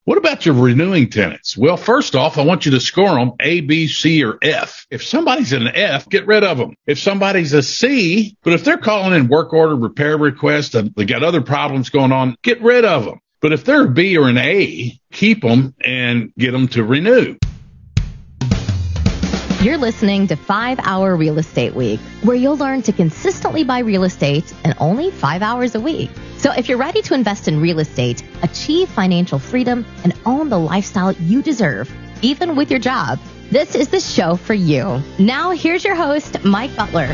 What about your renewing tenants? Well, first off, I want you to score them A, B, C, or F. If somebody's an F, get rid of them. If somebody's a C, but if they're calling in work order repair requests, they got other problems going on, get rid of them. But if they're a B or an A, keep them and get them to renew. You're listening to 5 Hour Real Estate Week, where you'll learn to consistently buy real estate in only 5 hours a week. So if you're ready to invest in real estate, achieve financial freedom, and own the lifestyle you deserve, even with your job, this is the show for you. Now, here's your host, Mike Butler.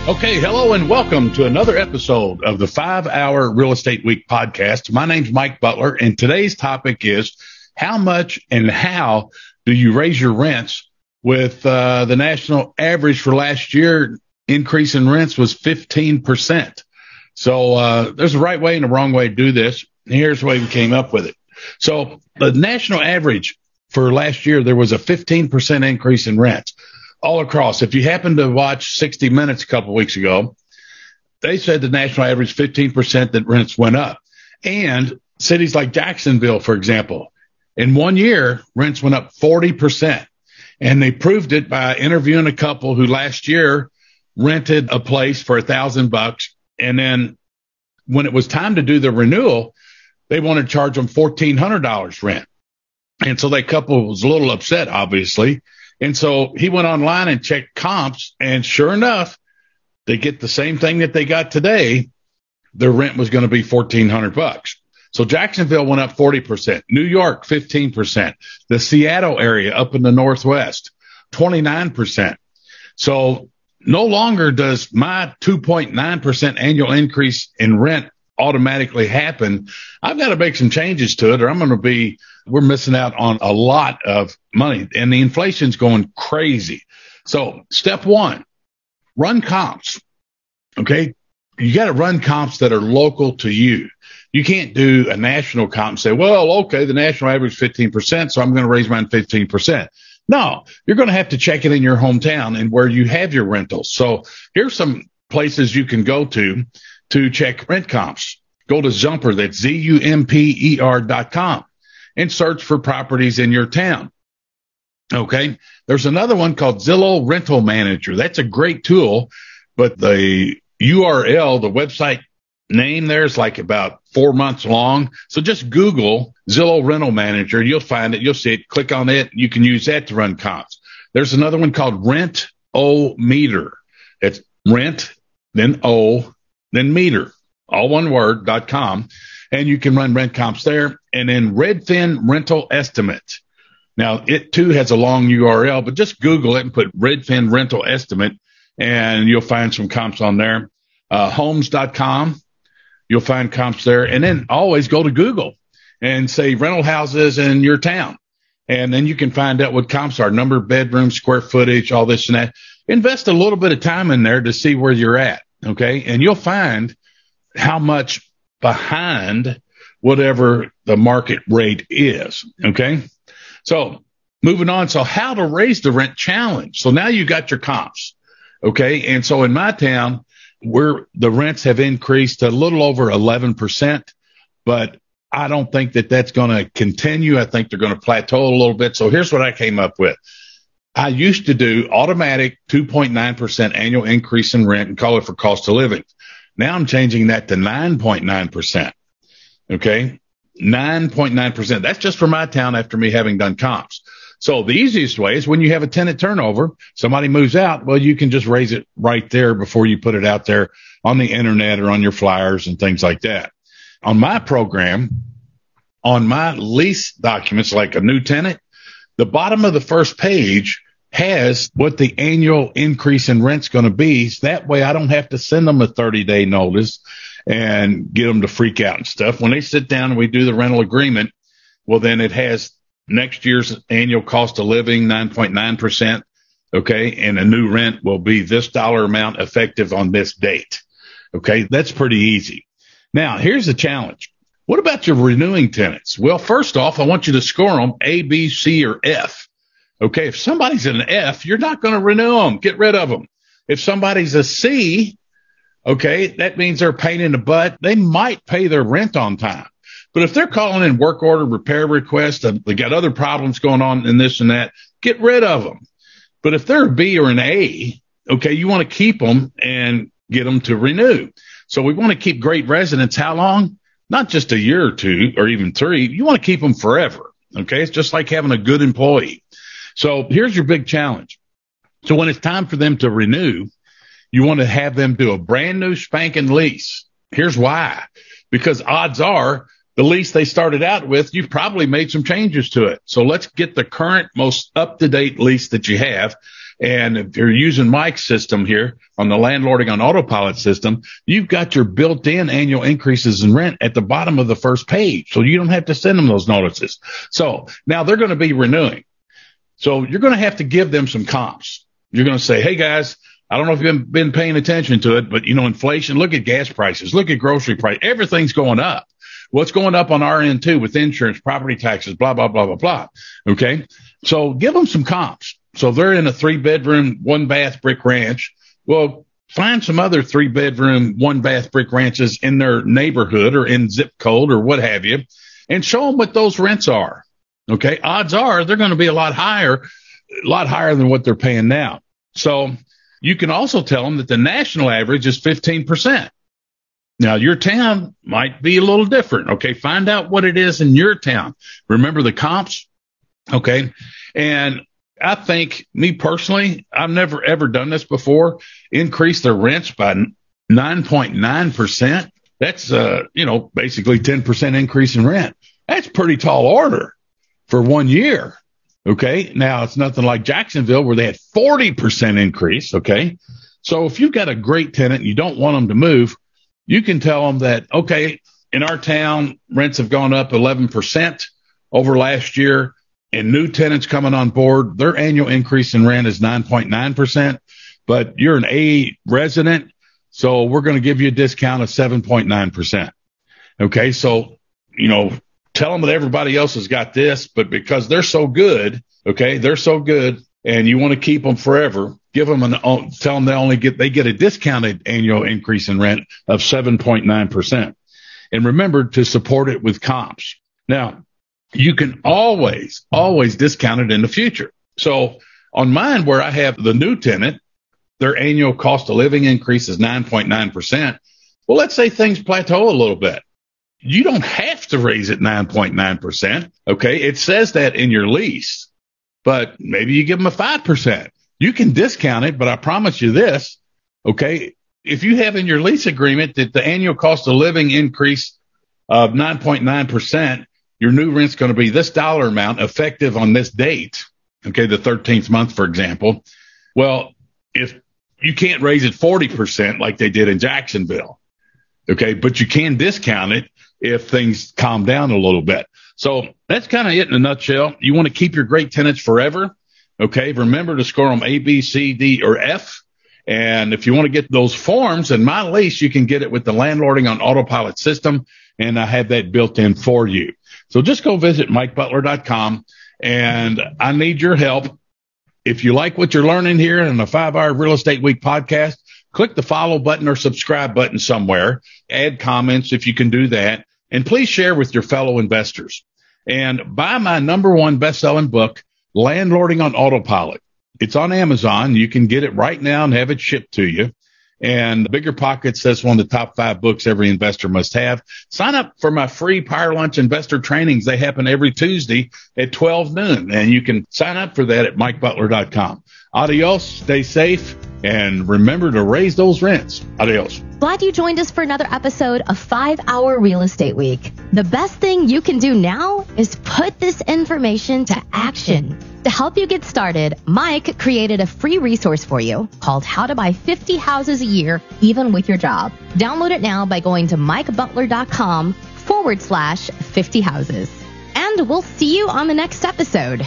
Okay, hello and welcome to another episode of the 5 Hour Real Estate Week podcast. My name's Mike Butler, and today's topic is how much and how do you raise your rents? With the national average for last year, increase in rents was 15%. So there's a right way and a wrong way to do this. Here's the way we came up with it. So the national average for last year, there was a 15% increase in rents all across. If you happen to watch 60 Minutes a couple of weeks ago, they said the national average 15% that rents went up. And cities like Jacksonville, for example, in 1 year, rents went up 40%. And they proved it by interviewing a couple who last year rented a place for $1,000. And then when it was time to do the renewal, they wanted to charge them $1,400 rent. And so that couple was a little upset, obviously. And so he went online and checked comps. And sure enough, they get the same thing that they got today. Their rent was going to be $1,400. So Jacksonville went up 40%, New York 15%, the Seattle area up in the Northwest 29%. So no longer does my 2.9% annual increase in rent automatically happen. I've got to make some changes to it, or we're missing out on a lot of money, and the inflation's going crazy. So step one, run comps. Okay. You got to run comps that are local to you. You can't do a national comp and say, well, okay, the national average is 15%, so I'm going to raise mine 15%. No, you're going to have to check it in your hometown and where you have your rentals. So here's some places you can go to check rent comps. Go to Zumper, that's ZUMPER.com, and search for properties in your town. Okay. There's another one called Zillow Rental Manager. That's a great tool, but the URL, the website name there is like about 4 months long. So just Google Zillow Rental Manager. You'll find it. You'll see it. Click on it. You can use that to run comps. There's another one called Rent-O-Meter. It's rent, then O, then meter, all one word, .com. And you can run rent comps there. And then Redfin Rental Estimate. Now, it too has a long URL, but just Google it and put Redfin Rental Estimate, and you'll find some comps on there. Homes.com. You'll find comps there. And then always go to Google and say rental houses in your town. And then you can find out what comps are, number of bedrooms, square footage, all this and that. Invest a little bit of time in there to see where you're at. Okay. And you'll find how much behind whatever the market rate is. Okay. So moving on. So how to raise the rent challenge. So now you got your comps. Okay. And so in my town, the rents have increased a little over 11%, but I don't think that that's going to continue. I think they're going to plateau a little bit. So here's what I came up with. I used to do automatic 2.9% annual increase in rent and call it for cost of living. Now I'm changing that to 9.9%. Okay. 9.9%. That's just for my town after me having done comps. So the easiest way is when you have a tenant turnover, somebody moves out, well, you can just raise it right there before you put it out there on the internet or on your flyers and things like that. On my program, on my lease documents, like a new tenant, the bottom of the first page has what the annual increase in rent's going to be. So that way I don't have to send them a 30-day notice and get them to freak out and stuff. When they sit down and we do the rental agreement, well, then it has next year's annual cost of living, 9.9%. Okay. And a new rent will be this dollar amount effective on this date. Okay. That's pretty easy. Now, here's the challenge. What about your renewing tenants? Well, first off, I want you to score them A, B, C, or F. Okay. If somebody's an F, you're not going to renew them. Get rid of them. If somebody's a C, okay, that means they're a pain in the butt. They might pay their rent on time. But if they're calling in work order repair requests, they got other problems going on and this and that, get rid of them. But if they're a B or an A, okay, you want to keep them and get them to renew. So we want to keep great residents. How long? Not just a year or two or even 3. You want to keep them forever. Okay. It's just like having a good employee. So here's your big challenge. So when it's time for them to renew, you want to have them do a brand new spanking lease. Here's why. Because odds are the lease they started out with, you've probably made some changes to it. So let's get the current, most up-to-date lease that you have. And if you're using Mike's system here on the Landlording on AutoPilot system, you've got your built-in annual increases in rent at the bottom of the first page. So you don't have to send them those notices. So now they're going to be renewing. So you're going to have to give them some comps. You're going to say, hey, guys, I don't know if you've been paying attention to it, but, inflation, look at gas prices, look at grocery price. Everything's going up. Well, it's going up on our end, too, with insurance, property taxes, blah, blah, blah, blah, blah. Okay. So give them some comps. So they're in a 3-bedroom, 1-bath brick ranch. Well, find some other 3-bedroom, 1-bath brick ranches in their neighborhood or in zip code or what have you, and show them what those rents are. Okay. Odds are they're going to be a lot higher than what they're paying now. So you can also tell them that the national average is 15%. Now, your town might be a little different. Okay. Find out what it is in your town. Remember the comps. Okay. And I think, me personally, I've never ever done this before. Increase their rents by 9.9%. That's, basically 10% increase in rent. That's pretty tall order for 1 year. Okay. Now it's nothing like Jacksonville where they had 40% increase. Okay. So if you've got a great tenant and you don't want them to move, you can tell them that, okay, in our town, rents have gone up 11% over last year, and new tenants coming on board, their annual increase in rent is 9.9%, but you're an A resident. So we're going to give you a discount of 7.9%. Okay. So, tell them that everybody else has got this, but because they're so good, okay, they're so good and you want to keep them forever, give them tell them they get a discounted annual increase in rent of 7.9%. And remember to support it with comps. Now, you can always discount it in the future. So on mine, where I have the new tenant, their annual cost of living increase is 9.9%. Well, let's say things plateau a little bit. You don't have to raise it 9.9%. Okay. It says that in your lease, but maybe you give them a 5%. You can discount it, but I promise you this. Okay. If you have in your lease agreement that the annual cost of living increase of 9.9%, your new rent's going to be this dollar amount effective on this date. Okay. The 13th month, for example. Well, if you can't raise it 40% like they did in Jacksonville. Okay. But you can discount it if things calm down a little bit. So that's kind of it in a nutshell. You want to keep your great tenants forever. Okay. Remember to score them A, B, C, D, or F. And if you want to get those forms in my lease, you can get it with the Landlording on AutoPilot system. And I have that built in for you. So just go visit MikeButler.com, and I need your help. If you like what you're learning here in the 5-Hour Real Estate Week podcast, click the follow button or subscribe button somewhere. Add comments if you can do that. And please share with your fellow investors. And buy my #1 best-selling book, Landlording on AutoPilot. It's on Amazon. You can get it right now and have it shipped to you. And Bigger Pockets, that's one of the top 5 books every investor must have. Sign up for my free Power Lunch investor trainings. They happen every Tuesday at 12 noon. And you can sign up for that at MikeButler.com. Adios, stay safe, and remember to raise those rents. Adios. Glad you joined us for another episode of 5-Hour Real Estate Week. The best thing you can do now is put this information to action. To help you get started, Mike created a free resource for you called How to Buy 50 Houses a Year, Even with Your Job. Download it now by going to MikeButler.com/50 houses. And we'll see you on the next episode.